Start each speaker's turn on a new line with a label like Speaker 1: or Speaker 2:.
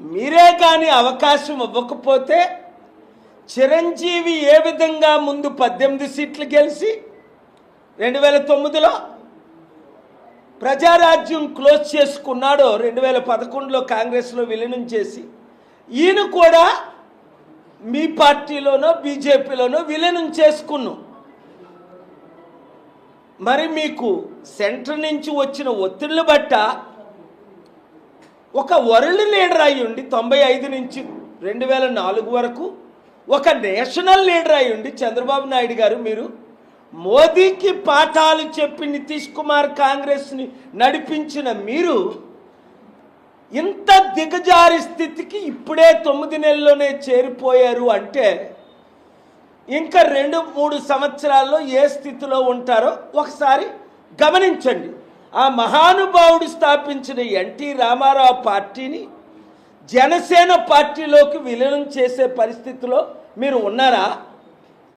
Speaker 1: మీరే కానీ అవకాశం ఇవ్వకపోతే చిరంజీవి ఏ విధంగా ముందు 18 సీట్లు గెలిచి 2009లో ప్రజారాజ్యం క్లోజ్ చేసుకున్నాడో 2011లో కాంగ్రెస్లో విలీనం చేసి ఈయన కూడా మీ పార్టీలోనో బీజేపీలోనో విలీనం చేసుకున్నాం. మరి మీకు సెంటర్ నుంచి వచ్చిన ఒత్తిళ్లు బట్ట ఒక వరల్డ్ లీడర్ అయ్యుండి 95 నుంచి 2004 వరకు ఒక నేషనల్ లీడర్ అయ్యుండి చంద్రబాబు నాయుడు గారు మీరు మోదీకి పాఠాలు చెప్పి నితీష్ కుమార్ కాంగ్రెస్ని నడిపించిన మీరు ఇంత దిగజారి స్థితికి ఇప్పుడే 9 నెలల్లోనే చేరిపోయారు అంటే ఇంకా 2-3 సంవత్సరాల్లో ఏ స్థితిలో ఉంటారో ఒకసారి గమనించండి. ఆ మహానుభావుడు స్థాపించిన ఎన్టీ రామారావు పార్టీని జనసేన పార్టీలోకి విలీనం చేసే పరిస్థితిలో మీరు ఉన్నారా?